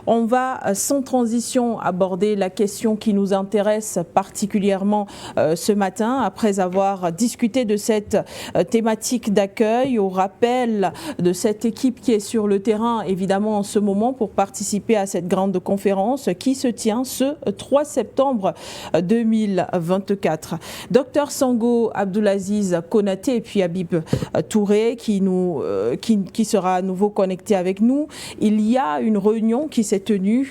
On va sans transition aborder la question qui nous intéresse particulièrement ce matin, après avoir discuté de cette thématique d'accueil, au rappel de cette équipe qui est sur le terrain, évidemment en ce moment, pour participer à cette grande conférence qui se tient ce 3 septembre 2024. Docteur Sango Abdoulaziz Konaté et puis Habib Touré qui sera à nouveau connecté avec nous. Il y a une réunion qui s'est tenue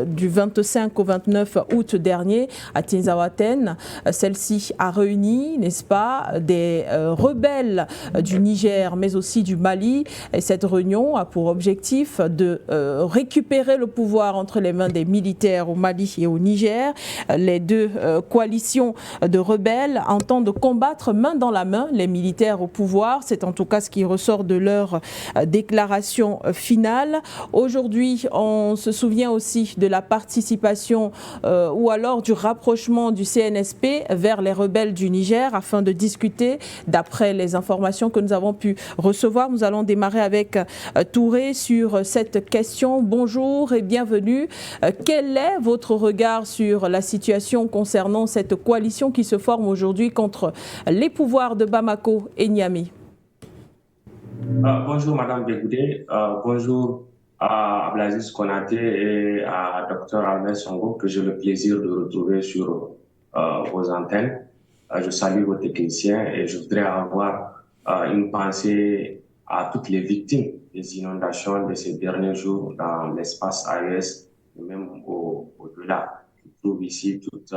du 25 au 29 août dernier à Tinzaouaten. Celle-ci a réuni, n'est-ce pas, des rebelles du Niger mais aussi du Mali. Et cette réunion a pour objectif de récupérer le pouvoir entre les mains des militaires au Mali et au Niger. Les deux coalitions de rebelles entendent combattre main dans la main les militaires au pouvoir. C'est en tout cas ce qui ressort de leur déclaration finale. Aujourd'hui, on se souvient aussi de la participation ou alors du rapprochement du CNSP vers les rebelles du Niger afin de discuter. D'après les informations que nous avons pu recevoir, nous allons démarrer avec Touré sur cette question. Bonjour et bienvenue. Quel est votre regard sur la situation concernant cette coalition qui se forme aujourd'hui contre les pouvoirs de Bamako et Niamey? Bonjour Madame Begoudé, bonjour à Abdelaziz Konaté et à Dr Albert Sango que j'ai le plaisir de retrouver sur vos antennes. Je salue vos techniciens et je voudrais avoir une pensée à toutes les victimes des inondations de ces derniers jours dans l'espace AES et même au-delà. Je trouve ici toute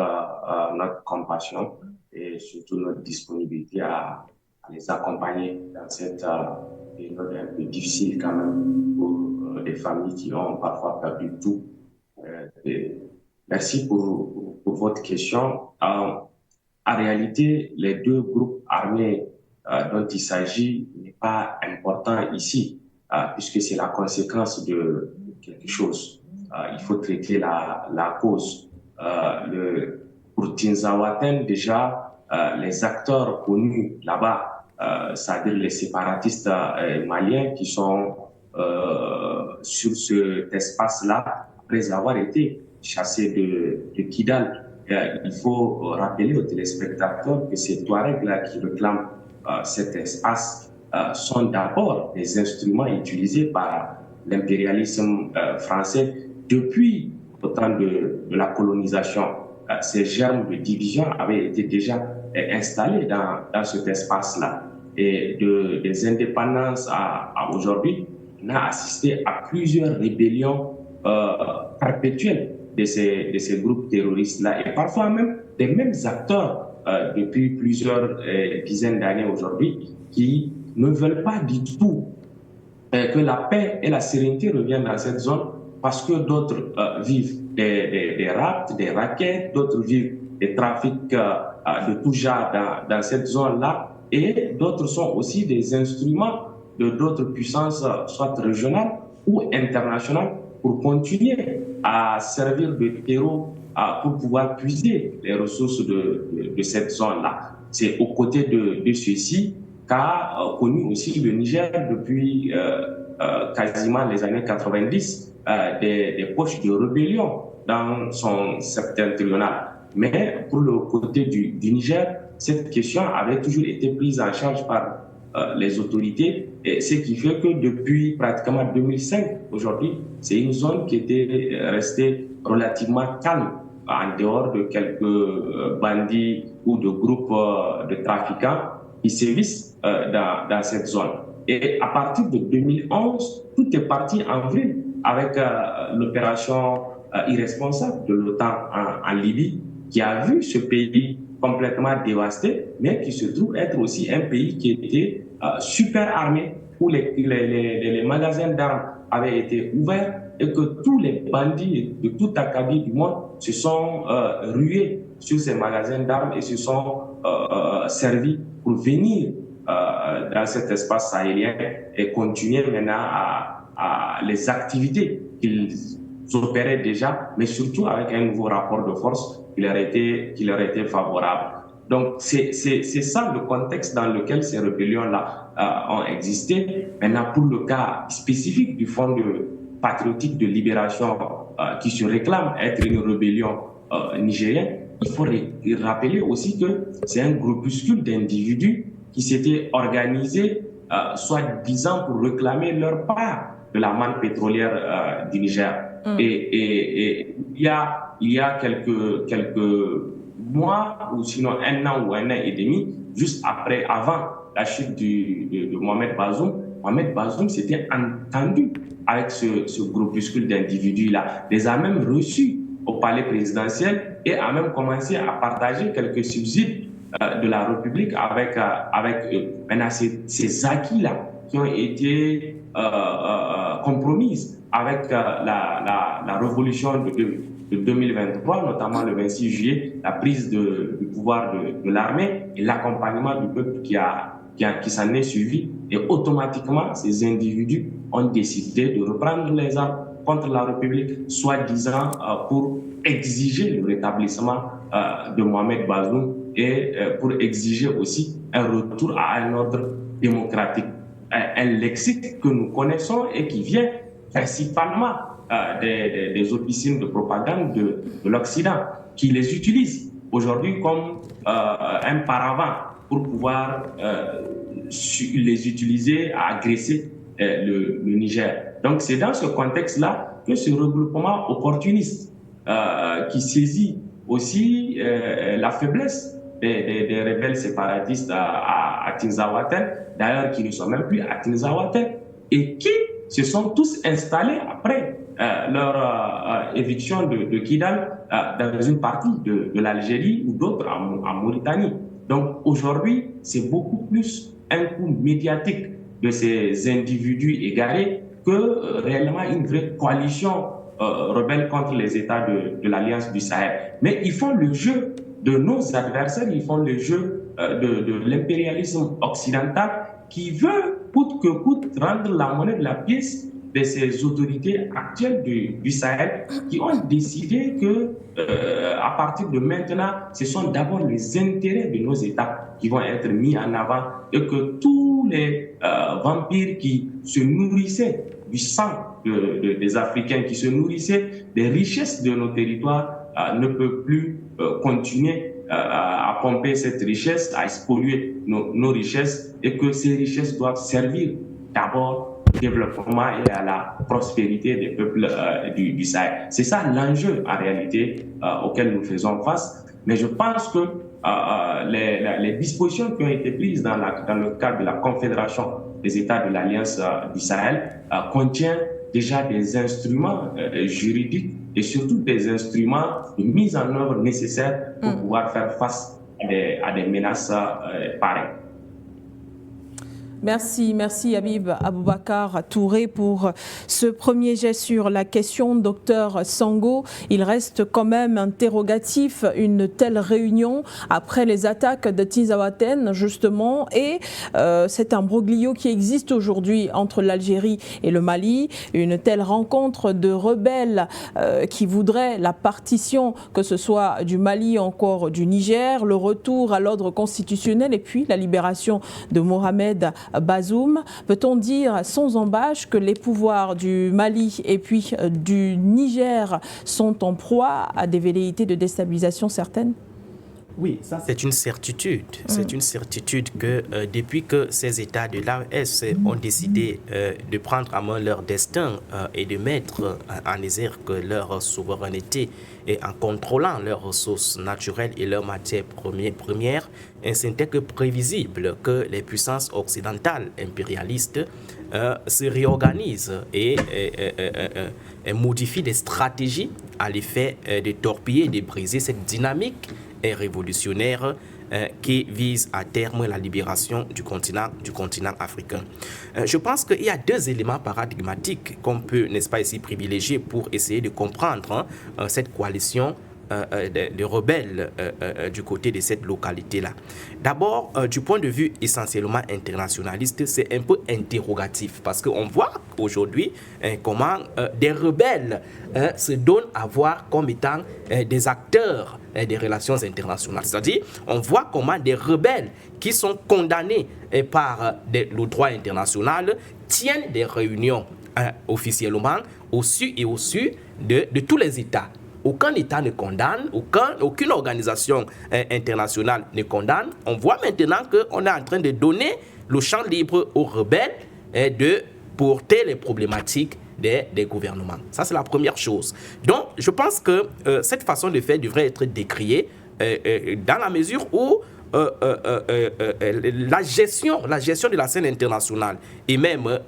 notre compassion et surtout notre disponibilité à les accompagner dans cette période un peu difficile quand même pour des familles qui ont parfois perdu tout. Merci pour votre question. En réalité, les deux groupes armés dont il s'agit n'est pas important ici, puisque c'est la conséquence de quelque chose. Il faut traiter la cause. Pour Tinzaouaten, déjà, les acteurs connus là-bas, c'est-à-dire les séparatistes maliens qui sont sur cet espace-là, après avoir été chassés de Kidal. Il faut rappeler aux téléspectateurs que ces Touaregs-là qui réclament cet espace sont d'abord des instruments utilisés par l'impérialisme français depuis le temps de la colonisation. Ces germes de division avaient été déjà installés dans cet espace-là. Et des indépendances à aujourd'hui, on a assisté à plusieurs rébellions perpétuelles de ces groupes terroristes-là et parfois même des mêmes acteurs depuis plusieurs dizaines d'années aujourd'hui qui ne veulent pas du tout que la paix et la sérénité reviennent dans cette zone parce que d'autres vivent des rapts, des rackets, d'autres vivent des trafics de tout genre dans cette zone-là et d'autres sont aussi des instruments de d'autres puissances, soit régionales ou internationales, pour continuer à servir de terreau pour pouvoir puiser les ressources de cette zone-là. C'est aux côtés de ceux-ci qu'a connu aussi le Niger depuis quasiment les années 90, des poches de rébellion dans son septentrional. Mais pour le côté du Niger, cette question avait toujours été prise en charge par les autorités, et ce qui fait que depuis pratiquement 2005, aujourd'hui, c'est une zone qui était restée relativement calme, en dehors de quelques bandits ou de groupes de trafiquants qui sévissent dans cette zone. Et à partir de 2011, tout est parti en vrille avec l'opération irresponsable de l'OTAN en Libye, qui a vu ce pays complètement dévasté, mais qui se trouve être aussi un pays qui était super armé, où les magasins d'armes avaient été ouverts et que tous les bandits de tout acabit du monde se sont rués sur ces magasins d'armes et se sont servis pour venir dans cet espace sahélien et continuer maintenant à les activités qu'ils opéraient déjà, mais surtout avec un nouveau rapport de force qui leur était favorable. Donc, c'est ça le contexte dans lequel ces rébellions-là ont existé. Maintenant, pour le cas spécifique du Front patriotique de libération qui se réclame être une rébellion nigérienne, il faut rappeler aussi que c'est un groupuscule d'individus qui s'étaient organisés, soi-disant pour réclamer leur part de la manne pétrolière du Niger. Et il y a quelques mois, ou sinon un an ou un an et demi, juste avant la chute de Mohamed Bazoum s'était entendu avec ce groupuscule d'individus-là, les a même reçus au palais présidentiel et a même commencé à partager quelques subsides de la République avec eux. Maintenant, ces acquis-là qui ont été compromises avec la révolution de 2023, notamment le 26 juillet, la prise du pouvoir de l'armée et l'accompagnement du peuple qui s'en est suivi. Et automatiquement, ces individus ont décidé de reprendre les armes contre la République, soi-disant pour exiger le rétablissement de Mohamed Bazoum et pour exiger aussi un retour à un ordre démocratique. Un lexique que nous connaissons et qui vient principalement des officines de propagande de l'Occident, qui les utilisent aujourd'hui comme un paravent pour pouvoir les utiliser à agresser le Niger. Donc c'est dans ce contexte-là que ce regroupement opportuniste qui saisit aussi la faiblesse des rebelles séparatistes à Tinzaouaten, d'ailleurs qui ne sont même plus à Tinzaouaten, et qui se sont tous installés après leur éviction de Kidal dans une partie de l'Algérie ou d'autres en Mauritanie. Donc aujourd'hui, c'est beaucoup plus un coup médiatique de ces individus égarés que réellement une vraie coalition rebelle contre les États de l'Alliance du Sahel. Mais ils font le jeu de nos adversaires, ils font le jeu de l'impérialisme occidental qui veut, coûte que coûte, rendre la monnaie de la pièce de ces autorités actuelles du Sahel qui ont décidé que, à partir de maintenant, ce sont d'abord les intérêts de nos États qui vont être mis en avant et que tous les vampires qui se nourrissaient du sang des Africains, qui se nourrissaient des richesses de nos territoires, ne peuvent plus continuer à pomper cette richesse, à spolier nos richesses, et que ces richesses doivent servir d'abord au développement et à la prospérité des peuples du Sahel. C'est ça l'enjeu en réalité auquel nous faisons face. Mais je pense que les dispositions qui ont été prises dans le cadre de la Confédération des États de l'Alliance du Sahel contient déjà des instruments juridiques et surtout des instruments de mise en œuvre nécessaires pour pouvoir faire face à des menaces pareilles. Merci Habib Aboubakar Touré pour ce premier jet sur la question. Docteur Sango, il reste quand même interrogatif une telle réunion après les attaques de Tinzaouaten justement et cet imbroglio qui existe aujourd'hui entre l'Algérie et le Mali, une telle rencontre de rebelles qui voudraient la partition, que ce soit du Mali ou encore du Niger, le retour à l'ordre constitutionnel et puis la libération de Mohamed Bazoum. Peut-on dire sans embâche que les pouvoirs du Mali et puis du Niger sont en proie à des velléités de déstabilisation certaines? Oui, ça c'est une certitude. C'est une certitude que depuis que ces États de l'AES ont décidé de prendre à main leur destin et de mettre en exergue leur souveraineté et en contrôlant leurs ressources naturelles et leurs matières premières, c'était que prévisible que les puissances occidentales impérialistes se réorganisent et modifient des stratégies à l'effet de torpiller et de briser cette dynamique révolutionnaire qui vise à terme la libération du continent africain. Je pense qu'il y a deux éléments paradigmatiques qu'on peut, n'est-ce pas, ici privilégier pour essayer de comprendre cette coalition de rebelles du côté de cette localité-là. D'abord, du point de vue essentiellement internationaliste, c'est un peu interrogatif parce qu'on voit aujourd'hui comment des rebelles se donnent à voir comme étant des acteurs des relations internationales. C'est-à-dire, on voit comment des rebelles qui sont condamnés par le droit international tiennent des réunions officiellement au su et au su de tous les États. Aucun État ne condamne, aucune organisation internationale ne condamne. On voit maintenant qu'on est en train de donner le champ libre aux rebelles de porter les problématiques des gouvernements. Ça, c'est la première chose. Donc, je pense que cette façon de faire devrait être décriée dans la mesure où la gestion de la scène internationale et même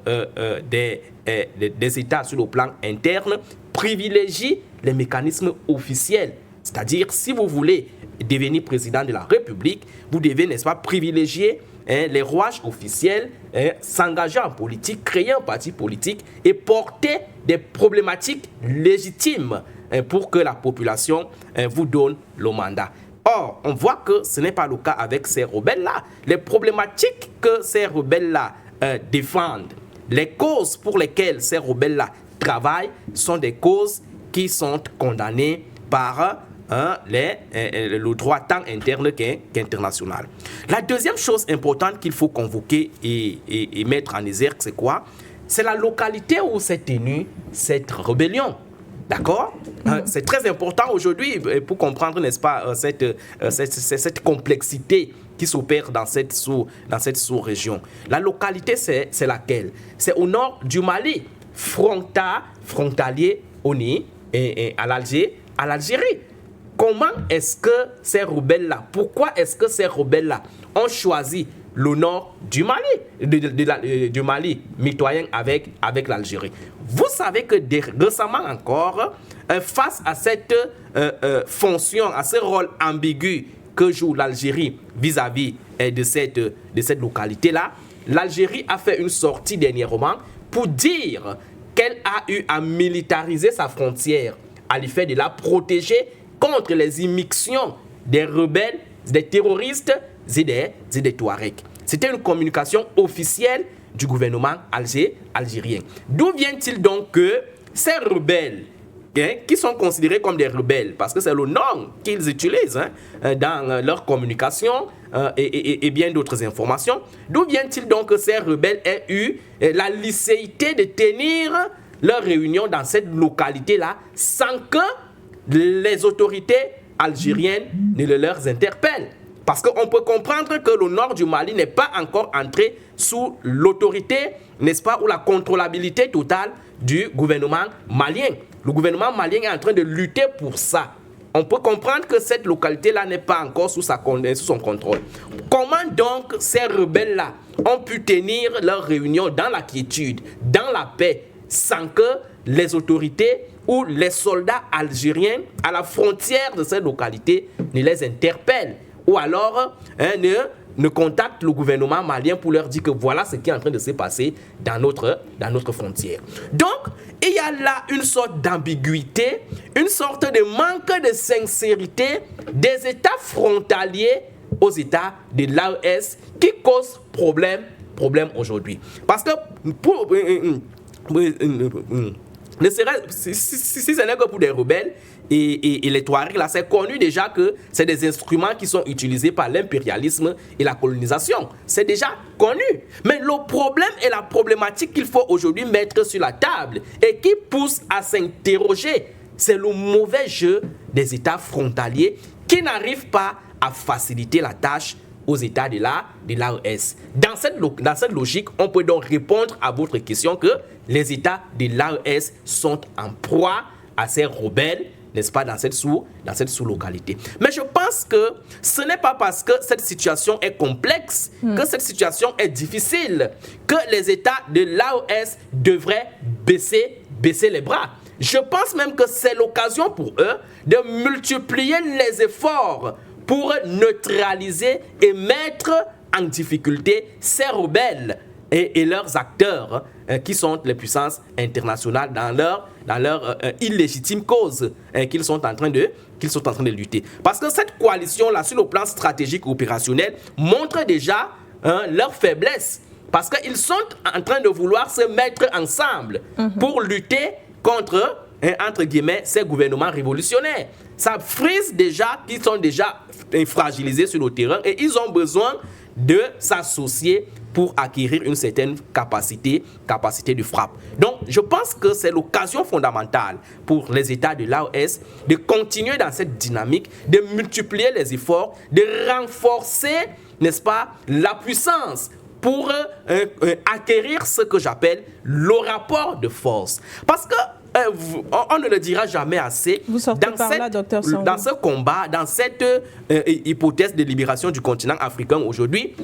des États sur le plan interne privilégie les mécanismes officiels. C'est-à-dire, si vous voulez devenir président de la République, vous devez, n'est-ce pas, privilégier les rouages officiels, s'engager en politique, créer un parti politique et porter des problématiques légitimes pour que la population vous donne le mandat. Or, on voit que ce n'est pas le cas avec ces rebelles-là. Les problématiques que ces rebelles-là défendent, les causes pour lesquelles ces rebelles-là travaillent sont des causes qui sont condamnées par le droit tant interne qu'international. La deuxième chose importante qu'il faut convoquer et mettre en exergue, c'est quoi? C'est la localité où s'est tenue cette rébellion. D'accord? C'est très important aujourd'hui pour comprendre, n'est-ce pas, cette complexité qui s'opère dans cette sous-région. La localité, c'est laquelle? C'est au nord du Mali, frontalier au Nil et à l'Algérie. Comment est-ce que ces rebelles-là, pourquoi est-ce que ces rebelles-là ont choisi le nord du Mali, du Mali mitoyen avec l'Algérie? Vous savez que récemment encore, face à cette fonction, à ce rôle ambigu que joue l'Algérie vis-à-vis de cette localité-là, l'Algérie a fait une sortie dernièrement pour dire qu'elle a eu à militariser sa frontière, à l'effet de la protéger contre les immixtions des rebelles, des terroristes et des Touaregs. C'était une communication officielle du gouvernement algérien. D'où vient-il donc que ces rebelles, qui sont considérés comme des rebelles, parce que c'est le nom qu'ils utilisent dans leur communication et bien d'autres informations, d'où vient-il donc que ces rebelles aient eu la licéité de tenir leur réunion dans cette localité-là sans que les autorités algériennes ne leur interpellent? Parce qu'on peut comprendre que le nord du Mali n'est pas encore entré sous l'autorité, n'est-ce pas, ou la contrôlabilité totale du gouvernement malien. Le gouvernement malien est en train de lutter pour ça. On peut comprendre que cette localité-là n'est pas encore sous son contrôle. Comment donc ces rebelles-là ont pu tenir leur réunion dans la quiétude, dans la paix, sans que les autorités ou les soldats algériens à la frontière de cette localité ne les interpellent? Ou alors ne contactent le gouvernement malien pour leur dire que voilà ce qui est en train de se passer dans notre frontière. Donc, il y a là une sorte d'ambiguïté, une sorte de manque de sincérité des États frontaliers aux États de l'AES qui cause problème aujourd'hui. Parce que si ce n'est que pour des rebelles et les Touaregs, là, c'est connu déjà que c'est des instruments qui sont utilisés par l'impérialisme et la colonisation. C'est déjà connu. Mais le problème et la problématique qu'il faut aujourd'hui mettre sur la table et qui pousse à s'interroger, c'est le mauvais jeu des États frontaliers qui n'arrivent pas à faciliter la tâche aux États de l'AES. Dans cette logique, on peut donc répondre à votre question que les États de l'AES sont en proie à ces rebelles, n'est-ce pas, dans cette sous-localité. Mais je pense que ce n'est pas parce que cette situation est complexe, que cette situation est difficile, que les États de l'AES devraient baisser les bras. Je pense même que c'est l'occasion pour eux de multiplier les efforts pour neutraliser et mettre en difficulté ces rebelles et leurs acteurs qui sont les puissances internationales dans leur illégitime cause qu'ils sont en train de lutter. Parce que cette coalition-là, sur le plan stratégique et opérationnel, montre déjà leur faiblesse. Parce qu'ils sont en train de vouloir se mettre ensemble pour lutter contre, entre guillemets, ces gouvernements révolutionnaires. Ça frise déjà qu'ils sont déjà fragilisés sur le terrain et ils ont besoin de s'associer pour acquérir une certaine capacité de frappe. Donc, je pense que c'est l'occasion fondamentale pour les États de l'AES de continuer dans cette dynamique, de multiplier les efforts, de renforcer, n'est-ce pas, la puissance pour acquérir ce que j'appelle le rapport de force. Parce que on ne le dira jamais assez. Vous sortez par là, Dr. Sango. Dans ce combat, dans cette hypothèse de libération du continent africain aujourd'hui,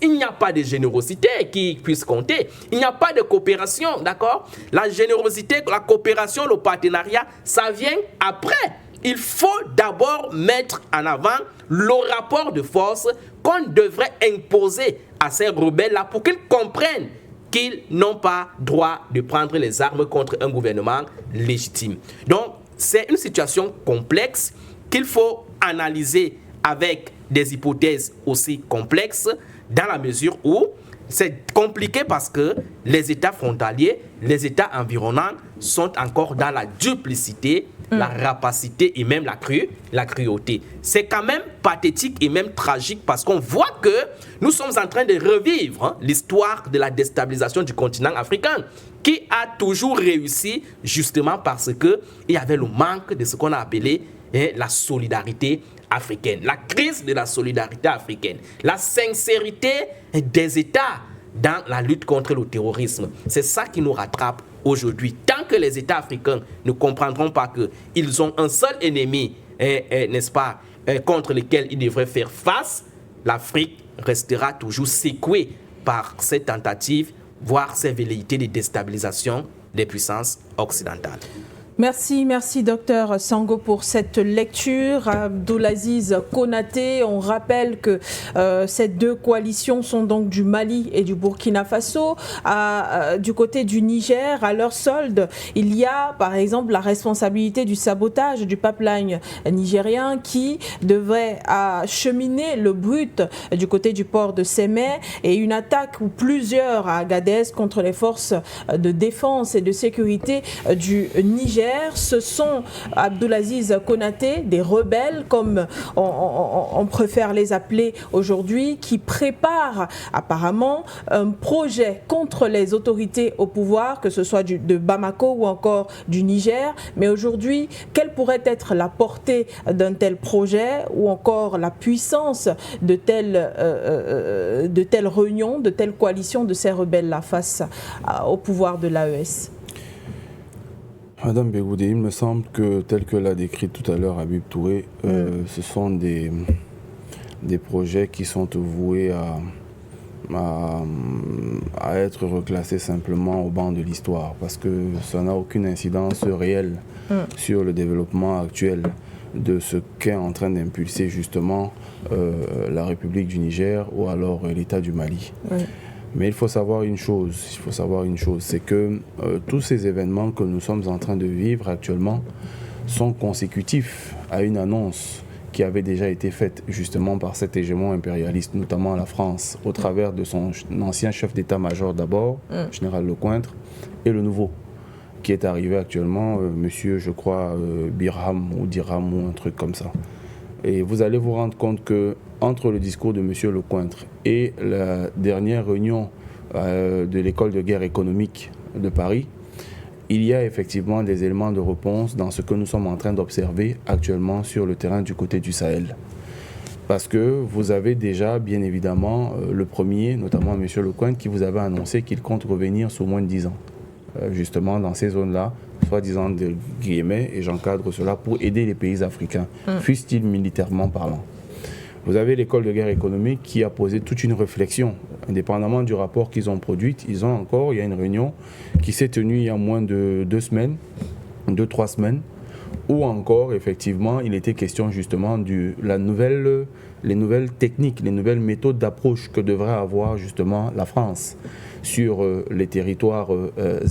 il n'y a pas de générosité qui puisse compter. Il n'y a pas de coopération, d'accord? La générosité, la coopération, le partenariat, ça vient après. Il faut d'abord mettre en avant le rapport de force qu'on devrait imposer à ces rebelles-là pour qu'ils comprennent qu'ils n'ont pas droit de prendre les armes contre un gouvernement légitime. Donc, c'est une situation complexe qu'il faut analyser avec des hypothèses aussi complexes dans la mesure où c'est compliqué parce que les États frontaliers, les États environnants sont encore dans la duplicité, la rapacité et même la cruauté. C'est quand même pathétique et même tragique parce qu'on voit que nous sommes en train de revivre l'histoire de la déstabilisation du continent africain qui a toujours réussi justement parce qu'il y avait le manque de ce qu'on a appelé la solidarité africaine, la crise de la solidarité africaine, la sincérité des États dans la lutte contre le terrorisme. C'est ça qui nous rattrape aujourd'hui. Tant que les États africains ne comprendront pas qu'ils ont un seul ennemi, n'est-ce pas, contre lequel ils devraient faire face, l'Afrique restera toujours secouée par ces tentatives, voire ces velléités de déstabilisation des puissances occidentales. Merci Dr Sango pour cette lecture. Abdulaziz Konaté, on rappelle que ces deux coalitions sont donc du Mali et du Burkina Faso. Du côté du Niger, à leur solde, il y a par exemple la responsabilité du sabotage du pipeline nigérien qui devrait acheminer le brut du côté du port de Sémé et une attaque ou plusieurs à Agadez contre les forces de défense et de sécurité du Niger. Ce sont, Abdulaziz Konaté, des rebelles, comme on préfère les appeler aujourd'hui, qui préparent apparemment un projet contre les autorités au pouvoir, que ce soit de Bamako ou encore du Niger. Mais aujourd'hui, quelle pourrait être la portée d'un tel projet ou encore la puissance de telles réunions, de telles coalitions de ces rebelles-là face au pouvoir de l'AES? Madame Begoudé, il me semble que, tel que l'a décrit tout à l'heure Habib Touré, ce sont des projets qui sont voués à être reclassés simplement au banc de l'histoire, parce que ça n'a aucune incidence réelle sur le développement actuel de ce qu'est en train d'impulser justement la République du Niger ou alors l'État du Mali. Mais il faut savoir une chose, c'est que tous ces événements que nous sommes en train de vivre actuellement sont consécutifs à une annonce qui avait déjà été faite justement par cet hégémon impérialiste, notamment la France, au travers de son ancien chef d'état-major d'abord, général Lecointre, et le nouveau, qui est arrivé actuellement, monsieur, je crois, Birham ou Dirham ou un truc comme ça. Et vous allez vous rendre compte que entre le discours de M. Lecointre et la dernière réunion de l'école de guerre économique de Paris, il y a effectivement des éléments de réponse dans ce que nous sommes en train d'observer actuellement sur le terrain du côté du Sahel. Parce que vous avez déjà, bien évidemment, le premier, notamment M. Lecointre, qui vous avait annoncé qu'il compte revenir sous moins de 10 ans, justement dans ces zones-là, soi-disant de guillemets, et j'encadre cela, pour aider les pays africains, fussent-ils militairement parlant. Vous avez l'école de guerre économique qui a posé toute une réflexion, indépendamment du rapport qu'ils ont produit. Il y a une réunion qui s'est tenue il y a moins de 2 semaines, 2-3 semaines, ou encore, effectivement, il était question justement de les nouvelles techniques, les nouvelles méthodes d'approche que devrait avoir justement la France sur les territoires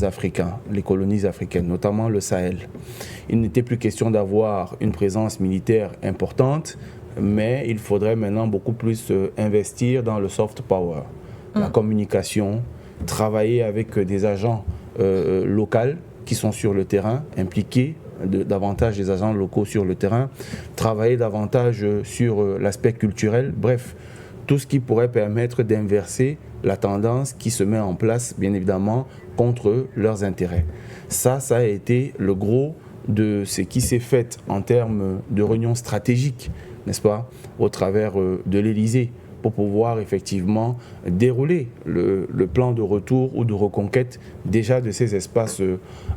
africains, les colonies africaines, notamment le Sahel. Il n'était plus question d'avoir une présence militaire importante, mais il faudrait maintenant beaucoup plus investir dans le soft power, la communication, travailler avec des agents locaux qui sont sur le terrain, impliqués, davantage des agents locaux sur le terrain, travailler davantage sur l'aspect culturel, bref, tout ce qui pourrait permettre d'inverser la tendance qui se met en place, bien évidemment, contre leurs intérêts. Ça a été le gros de ce qui s'est fait en termes de réunions stratégiques, n'est-ce pas, au travers de l'Élysée, pour pouvoir effectivement dérouler le plan de retour ou de reconquête déjà de ces espaces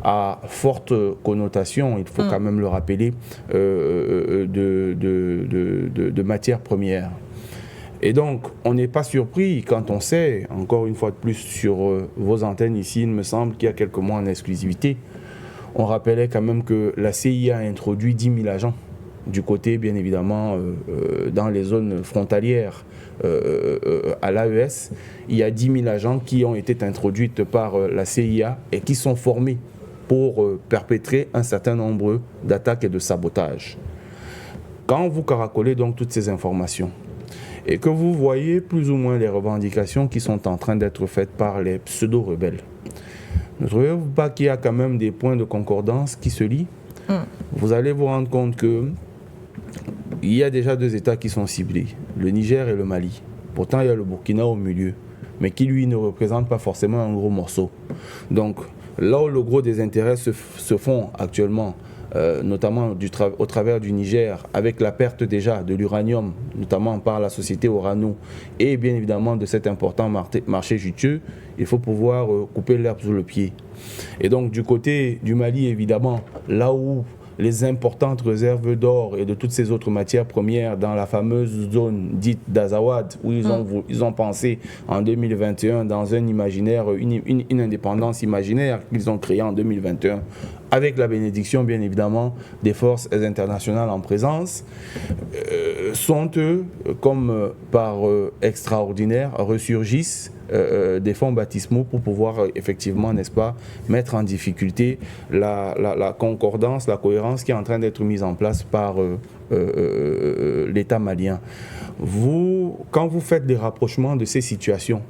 à forte connotation, il faut quand même le rappeler, de matières premières. Et donc, on n'est pas surpris quand on sait, encore une fois de plus sur vos antennes ici, il me semble qu'il y a quelques mois en exclusivité, on rappelait quand même que la CIA a introduit 10 000 agents du côté, bien évidemment, dans les zones frontalières à l'AES. Il y a 10 000 agents qui ont été introduits par la CIA et qui sont formés pour perpétrer un certain nombre d'attaques et de sabotages. Quand vous caracolez donc toutes ces informations, et que vous voyez plus ou moins les revendications qui sont en train d'être faites par les pseudo-rebelles, ne trouvez-vous pas qu'il y a quand même des points de concordance qui se lient? Vous allez vous rendre compte qu'il y a déjà 2 États qui sont ciblés, le Niger et le Mali. Pourtant, il y a le Burkina au milieu, mais qui, lui, ne représente pas forcément un gros morceau. Donc, là où le gros des intérêts se font actuellement, notamment au travers du Niger, avec la perte déjà de l'uranium, notamment par la société Orano, et bien évidemment de cet important marché juteux, il faut pouvoir couper l'herbe sous le pied. Et donc du côté du Mali, évidemment, là où les importantes réserves d'or et de toutes ces autres matières premières dans la fameuse zone dite d'Azawad, où ils ont pensé en 2021 dans un imaginaire, une indépendance imaginaire qu'ils ont créée en 2021, avec la bénédiction bien évidemment des forces internationales en présence, sont eux, comme par extraordinaire, ressurgissent des fonds baptismaux pour pouvoir effectivement, n'est-ce pas, mettre en difficulté la concordance, la cohérence qui est en train d'être mise en place par l'État malien. Quand vous faites des rapprochements de ces situations,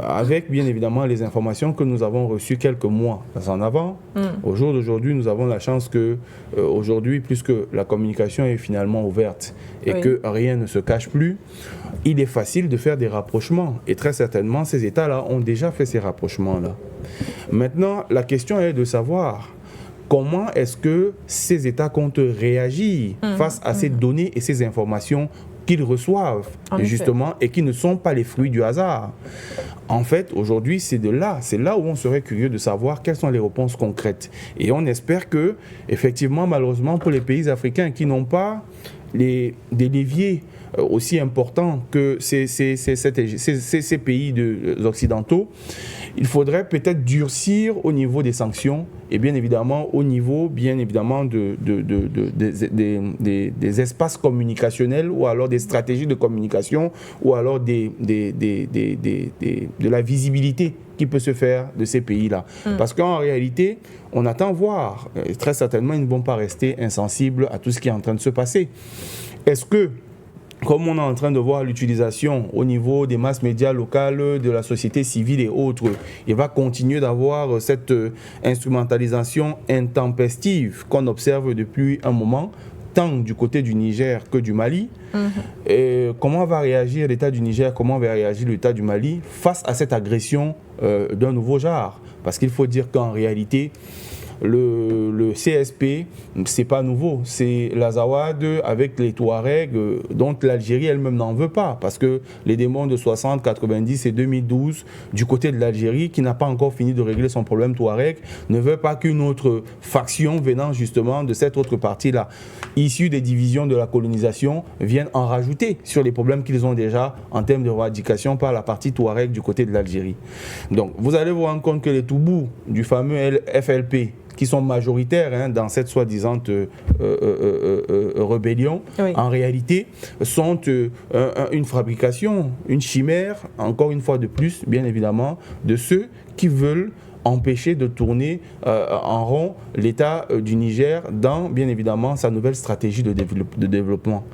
avec bien évidemment les informations que nous avons reçues quelques mois en avant, au jour d'aujourd'hui, nous avons la chance que aujourd'hui, puisque la communication est finalement ouverte et que rien ne se cache plus, il est facile de faire des rapprochements. Et très certainement, ces États-là ont déjà fait ces rapprochements-là. Maintenant, la question est de savoir comment est-ce que ces États comptent réagir face à ces données et ces informations qu'ils reçoivent, justement, et qui ne sont pas les fruits du hasard. En fait, aujourd'hui, c'est là où on serait curieux de savoir quelles sont les réponses concrètes. Et on espère que, effectivement, malheureusement, pour les pays africains qui n'ont pas des leviers aussi importants que ces pays occidentaux, il faudrait peut-être durcir au niveau des sanctions et bien évidemment au niveau des espaces communicationnels ou alors des stratégies de communication ou alors de la visibilité qui peut se faire de ces pays-là. Parce qu'en réalité, on attend voir, très certainement ils ne vont pas rester insensibles à tout ce qui est en train de se passer. Est-ce que, comme on est en train de voir l'utilisation au niveau des masses médias locales, de la société civile et autres, il va continuer d'avoir cette instrumentalisation intempestive qu'on observe depuis un moment, tant du côté du Niger que du Mali. Et comment va réagir l'État du Niger, comment va réagir l'État du Mali face à cette agression d'un nouveau genre? Parce qu'il faut dire qu'en réalité, le CSP, c'est pas nouveau, c'est l'Azawad avec les Touaregs, dont l'Algérie elle-même n'en veut pas, parce que les démons de 60, 90 et 2012, du côté de l'Algérie, qui n'a pas encore fini de régler son problème Touareg, ne veut pas qu'une autre faction venant justement de cette autre partie-là, issue des divisions de la colonisation, vienne en rajouter sur les problèmes qu'ils ont déjà en termes de éradication par la partie Touareg du côté de l'Algérie. Donc, vous allez vous rendre compte que les Toubous du fameux FLP, qui sont majoritaires dans cette soi-disant rébellion, Oui. en réalité, sont une fabrication, une chimère, encore une fois de plus, bien évidemment, de ceux qui veulent empêcher de tourner en rond l'État du Niger dans, bien évidemment, sa nouvelle stratégie de développement.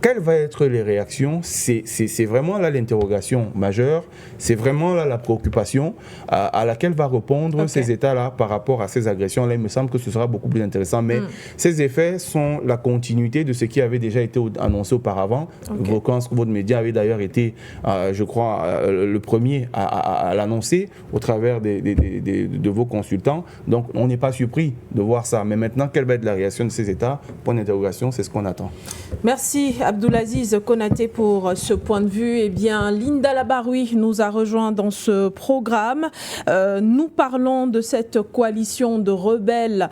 Quelles vont être les réactions? C'est vraiment là l'interrogation majeure, c'est vraiment là la préoccupation à laquelle va répondre ces États-là par rapport à ces agressions-là. Il me semble que ce sera beaucoup plus intéressant, mais ces effets sont la continuité de ce qui avait déjà été annoncé auparavant. Votre média avait d'ailleurs été, je crois, le premier à l'annoncer au travers de vos consultants. Donc on n'est pas surpris de voir ça. Mais maintenant, quelle va être la réaction de ces États? Point d'interrogation, c'est ce qu'on attend. Merci Abdoulaziz Konaté pour ce point de vue. Eh bien, Linda Labaroui nous a rejoint dans ce programme. Nous parlons de cette coalition de rebelles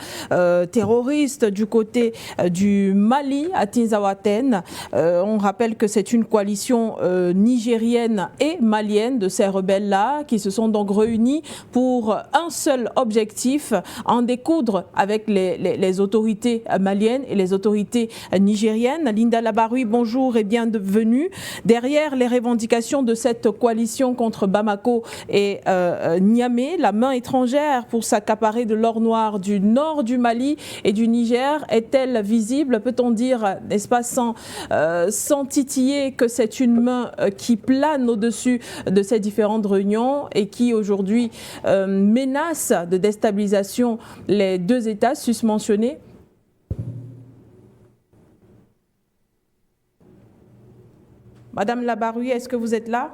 terroristes du côté du Mali à Tinzaouaten. On rappelle que c'est une coalition nigérienne et malienne de ces rebelles-là qui se sont donc réunis pour un seul objectif, en découdre avec les autorités maliennes et les autorités nigériennes. Linda Labaroui, bonjour et bienvenue. Derrière les revendications de cette coalition contre Bamako et Niamey, la main étrangère pour s'accaparer de l'or noir du nord du Mali et du Niger est-elle visible? Peut-on dire, n'est-ce pas, sans titiller, que c'est une main qui plane au-dessus de ces différentes réunions et qui aujourd'hui menace de déstabilisation les deux États susmentionnés? Madame Labaroui, est-ce que vous êtes là?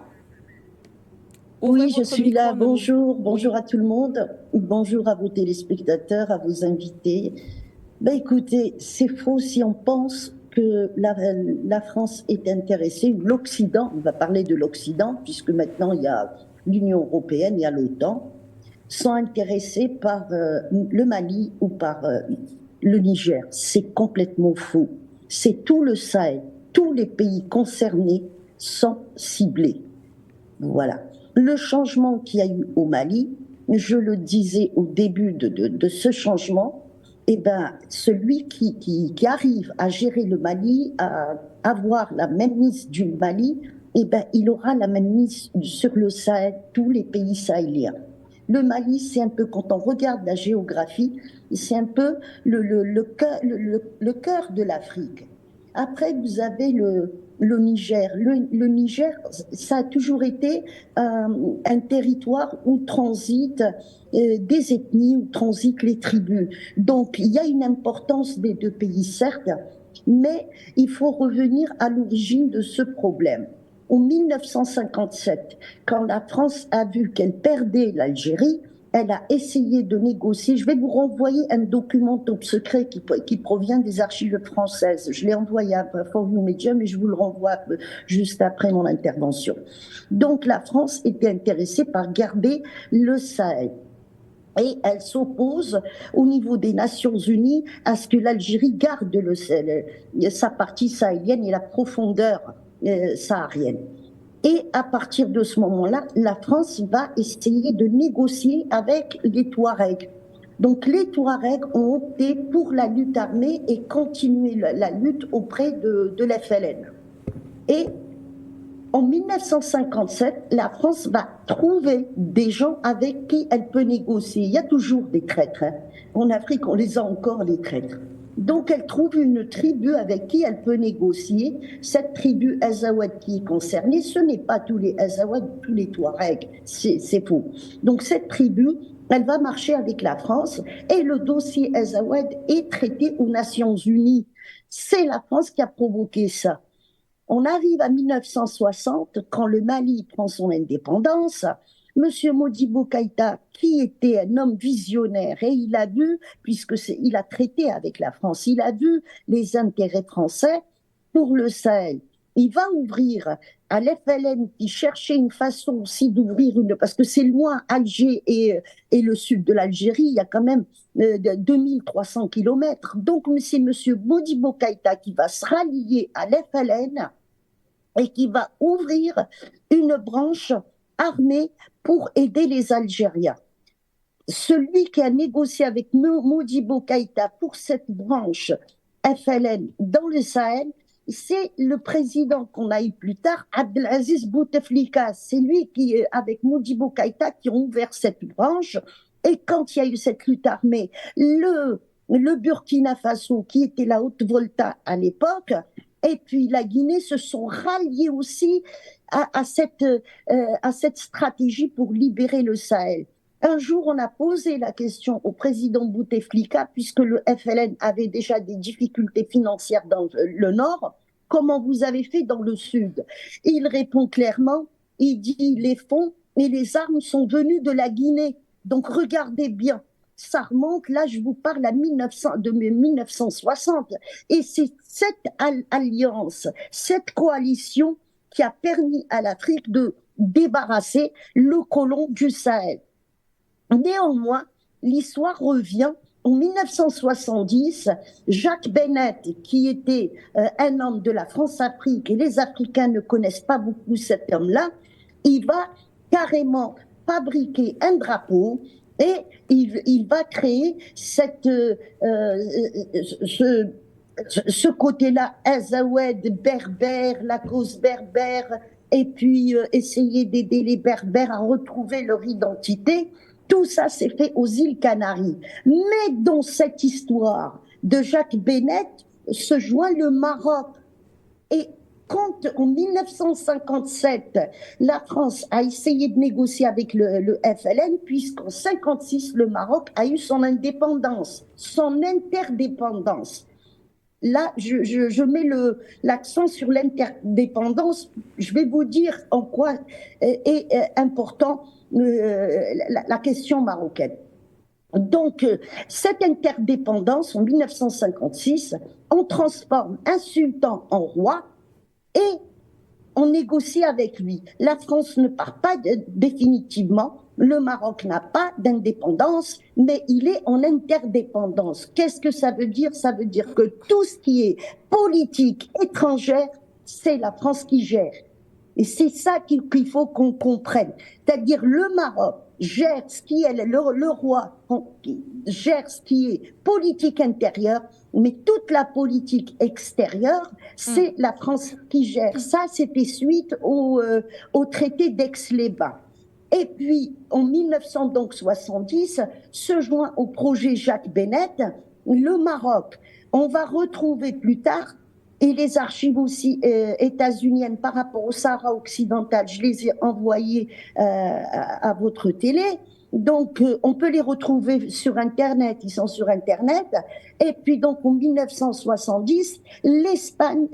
Oui, je suis là. Bonjour, bonjour à tout le monde. Bonjour à vos téléspectateurs, à vos invités. Écoutez, c'est faux si on pense que la France est intéressée, ou l'Occident, on va parler de l'Occident, puisque maintenant il y a l'Union européenne, il y a l'OTAN, sont intéressés par le Mali ou par le Niger. C'est complètement faux. C'est tout le Sahel. Tous les pays concernés sont ciblés. Voilà. Le changement qu'il y a eu au Mali, je le disais au début de ce changement, celui qui arrive à gérer le Mali, à avoir la mainmise du Mali, il aura la mainmise sur le Sahel, tous les pays sahéliens. Le Mali, c'est un peu, quand on regarde la géographie, c'est un peu le cœur de l'Afrique. Après, vous avez le Niger. Le Niger, ça a toujours été un territoire où transitent des ethnies, où transitent les tribus. Donc, il y a une importance des deux pays, certes, mais il faut revenir à l'origine de ce problème. En 1957, quand la France a vu qu'elle perdait l'Algérie, elle a essayé de négocier. Je vais vous renvoyer un document top secret qui provient des archives françaises. Je l'ai envoyé à For You Media, mais je vous le renvoie juste après mon intervention. Donc la France était intéressée par garder le Sahel. Et elle s'oppose au niveau des Nations Unies à ce que l'Algérie garde sa partie sahélienne et la profondeur saharienne. Et à partir de ce moment-là, la France va essayer de négocier avec les Touaregs. Donc les Touaregs ont opté pour la lutte armée et continuer la lutte auprès de l'FLN. Et en 1957, la France va trouver des gens avec qui elle peut négocier. Il y a toujours des traîtres. En Afrique, on les a encore, les traîtres. Donc, elle trouve une tribu avec qui elle peut négocier. Cette tribu Azawad qui est concernée, ce n'est pas tous les Azawad, tous les Touaregs, c'est faux. Donc, cette tribu, elle va marcher avec la France et le dossier Azawad est traité aux Nations Unies. C'est la France qui a provoqué ça. On arrive à 1960, quand le Mali prend son indépendance. Monsieur Modibo Keïta, qui était un homme visionnaire, et il a vu, il a traité avec la France, il a vu les intérêts français pour le Sahel. Il va ouvrir à l'FLN qui cherchait une façon aussi d'ouvrir parce que c'est loin, Alger et le sud de l'Algérie, il y a quand même 2300 kilomètres. Donc c'est monsieur Modibo Keïta qui va se rallier à l'FLN et qui va ouvrir une branche armée pour aider les Algériens. celui qui a négocié avec Modibo Keïta pour cette branche FLN dans le Sahel, c'est le président qu'on a eu plus tard, Abdelaziz Bouteflika. C'est lui qui, avec Modibo Keïta, qui ont ouvert cette branche. Et quand il y a eu cette lutte armée, le Burkina Faso, qui était la Haute-Volta à l'époque, et puis la Guinée se sont ralliés aussi à cette stratégie pour libérer le Sahel. Un jour, on a posé la question au président Bouteflika, puisque le FLN avait déjà des difficultés financières dans le nord, comment vous avez fait dans le sud? Il répond clairement, il dit les fonds et les armes sont venus de la Guinée. Donc regardez bien, ça remonte, là je vous parle de 1960. Et c'est cette alliance, cette coalition qui a permis à l'Afrique de débarrasser le colon du Sahel. Néanmoins, l'histoire revient. En 1970, Jacques Bennett, qui était un homme de la France-Afrique, et les Africains ne connaissent pas beaucoup cet homme-là, il va carrément fabriquer un drapeau et il va créer ce côté-là, Azawed, berbère, la cause berbère, et puis essayer d'aider les berbères à retrouver leur identité. Tout ça s'est fait aux îles Canaries. Mais dans cette histoire de Jacques Bennett se joint le Maroc. Et quand, en 1957, la France a essayé de négocier avec le FLN, puisqu'en 1956, le Maroc a eu son indépendance, son interdépendance. Là, je mets l'accent sur l'interdépendance. Je vais vous dire en quoi est important la question marocaine. Donc, cette interdépendance, en 1956, on transforme un sultan en roi et on négocie avec lui. La France ne part pas définitivement, le Maroc n'a pas d'indépendance, mais il est en interdépendance. Qu'est-ce que ça veut dire? Ça veut dire que tout ce qui est politique étrangère, c'est la France qui gère. Et c'est ça qu'il faut qu'on comprenne. C'est-à-dire le Maroc gère ce qui est, le roi gère ce qui est politique intérieure, mais toute la politique extérieure, c'est la France qui gère. Ça, c'était suite au traité d'Aix-les-Bains. Et puis, en 1970, se joint au projet Jacques Bennett, le Maroc. On va retrouver plus tard, et les archives aussi états-uniennes par rapport au Sahara occidental, je les ai envoyées à votre télé. Donc, on peut les retrouver sur Internet, ils sont sur Internet. Et puis, donc, en 1970, l'Espagne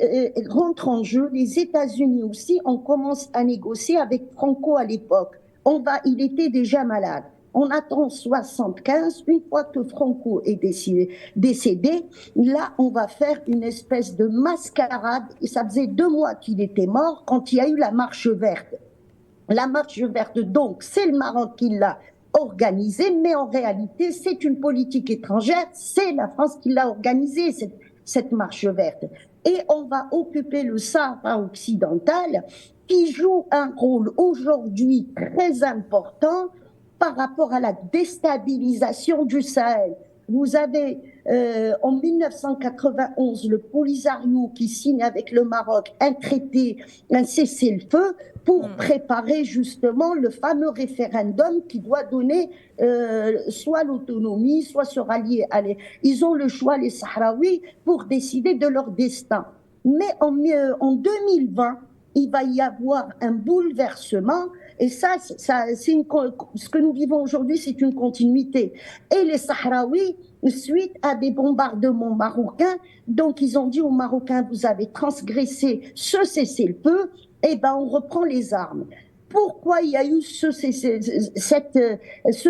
rentre en jeu, les États-Unis aussi, on commence à négocier avec Franco à l'époque. Il était déjà malade. On attend 75, une fois que Franco est décédé, là, on va faire une espèce de mascarade. Et ça faisait 2 mois qu'il était mort quand il y a eu la marche verte. La marche verte, donc, c'est le Maroc qui l'a organisée, mais en réalité, c'est une politique étrangère, c'est la France qui l'a organisée, cette marche verte. Et on va occuper le Sahara occidental, qui joue un rôle aujourd'hui très important par rapport à la déstabilisation du Sahel. Vous avez en 1991 le Polisario qui signe avec le Maroc un traité, un cessez-le-feu pour préparer justement le fameux référendum qui doit donner soit l'autonomie, soit se rallier. Ils ont le choix, les Sahraouis, pour décider de leur destin. Mais en 2020, il va y avoir un bouleversement. Et ça ce que nous vivons aujourd'hui, c'est une continuité. Et les Sahraouis, suite à des bombardements marocains, donc ils ont dit aux Marocains, vous avez transgressé ce cessez-le-feu, et ben on reprend les armes. Pourquoi il y a eu ce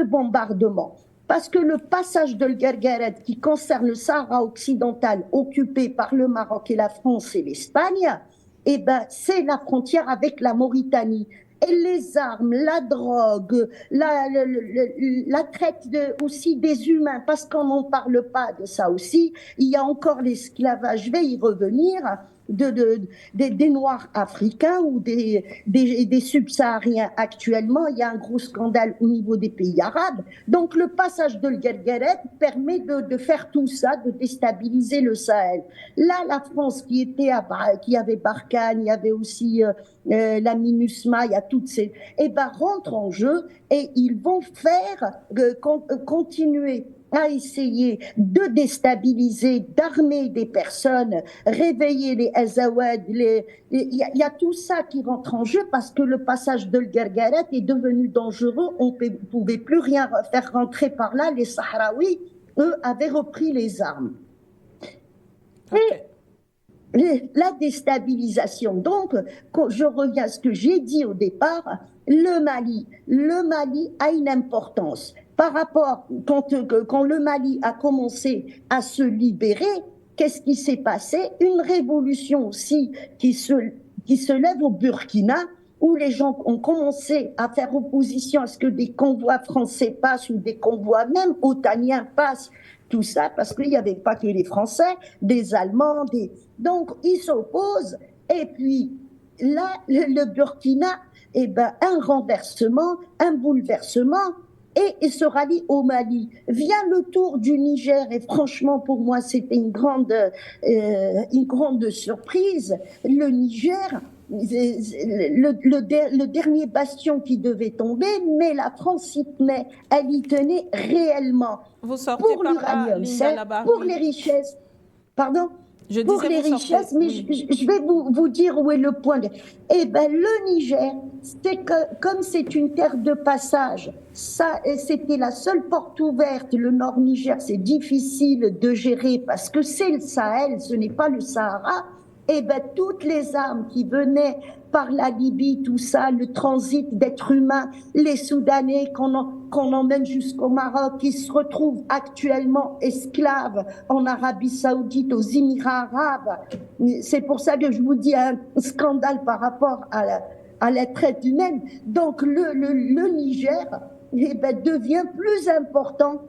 bombardement? Parce que le passage de l'Guergueret, qui concerne le Sahara occidental, occupé par le Maroc et la France et l'Espagne, eh ben c'est la frontière avec la Mauritanie. Et les armes, la drogue, la traite aussi des humains, parce qu'on n'en parle pas de ça aussi. Il y a encore l'esclavage, je vais y revenir. des Noirs africains ou des subsahariens. Actuellement, il y a un gros scandale au niveau des pays arabes. Donc le passage de l'Guergueret permet de faire tout ça, de déstabiliser le Sahel. Là, la France qui avait Barkhane, il y avait aussi la MINUSMA, il y a toutes ces... rentre en jeu et ils vont faire continuer à essayer de déstabiliser, d'armer des personnes, réveiller les Azawad. Il y a tout ça qui rentre en jeu parce que le passage de l'Guergueret est devenu dangereux. On ne pouvait plus rien faire rentrer par là. Les Sahraouis, eux, avaient repris les armes. Et la déstabilisation. Donc, quand je reviens à ce que j'ai dit au départ, le Mali a une importance. Par rapport, quand le Mali a commencé à se libérer, qu'est-ce qui s'est passé? Une révolution aussi qui se lève au Burkina, où les gens ont commencé à faire opposition à ce que des convois français passent ou des convois même otaniens passent, tout ça, parce qu'il n'y avait pas que les Français, des Allemands, donc ils s'opposent, et puis là, le Burkina, un renversement, un bouleversement, et il se rallie au Mali. Vient le tour du Niger, et franchement, pour moi, c'était une grande surprise. Le Niger, le dernier bastion qui devait tomber, mais la France y tenait, elle y tenait réellement. Vous sortez pour l'uranium, pour les richesses. Pardon? Pour les richesses, mais je vais vous dire où est le point. Le Niger, comme c'est une terre de passage, c'était la seule porte ouverte. Le Nord Niger, c'est difficile de gérer parce que c'est le Sahel, ce n'est pas le Sahara. Toutes les armes qui venaient par la Libye, tout ça, le transit d'êtres humains, les Soudanais qu'on emmène jusqu'au Maroc, qui se retrouvent actuellement esclaves en Arabie Saoudite, aux Émirats Arabes. C'est pour ça que je vous dis un scandale par rapport à la traite humaine. Donc le Niger devient plus important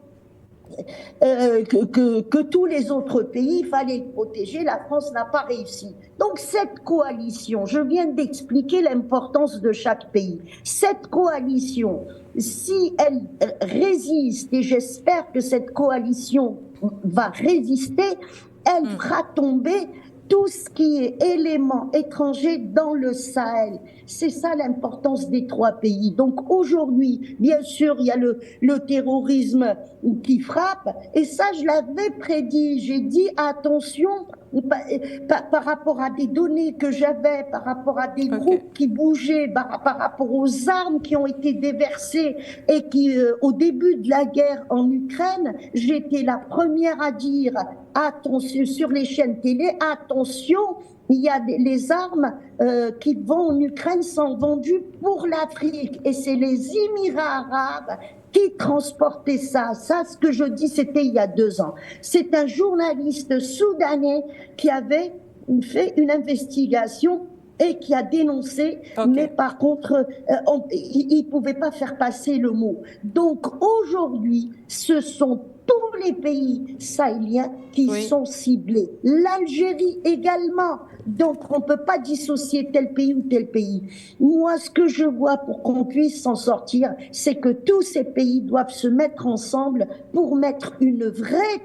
que tous les autres pays. Il fallait le protéger, la France n'a pas réussi. Donc cette coalition, je viens d'expliquer l'importance de chaque pays. Cette coalition, si elle résiste, et j'espère que cette coalition va résister, elle fera tomber tout ce qui est élément étranger dans le Sahel. C'est ça l'importance des trois pays. Donc aujourd'hui, bien sûr, il y a le terrorisme qui frappe, et ça, je l'avais prédit. J'ai dit attention, par rapport à des données que j'avais, par rapport à des groupes qui bougeaient, par rapport aux armes qui ont été déversées et qui, au début de la guerre en Ukraine, j'étais la première à dire attention sur les chaînes télé, attention, il y a les armes qui vont en Ukraine sont vendues pour l'Afrique, et c'est les Émirats arabes qui transportait ça. Ça, ce que je dis, c'était il y a 2 ans. C'est un journaliste soudanais qui avait fait une investigation et qui a dénoncé, mais par contre, il ne pouvait pas faire passer le mot. Donc aujourd'hui, ce sont tous les pays sahéliens qui sont ciblés. L'Algérie également. Donc, on ne peut pas dissocier tel pays ou tel pays. Moi, ce que je vois pour qu'on puisse s'en sortir, c'est que tous ces pays doivent se mettre ensemble pour mettre une vraie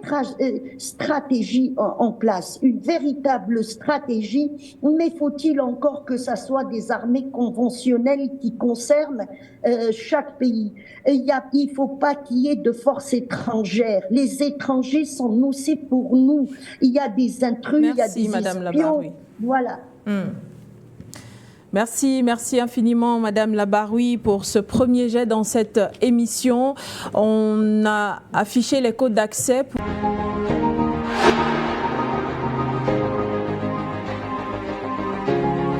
stratégie en place, une véritable stratégie. Mais faut-il encore que ça soit des armées conventionnelles qui concernent chaque pays? Il ne faut pas qu'il y ait de forces étrangères. Les étrangers sont nocifs pour nous. Il y a des intrus, il y a des Madame espions. Labaroui. Voilà. Merci infiniment Madame Labaroui pour ce premier jet dans cette émission. On a affiché les codes d'accès pour...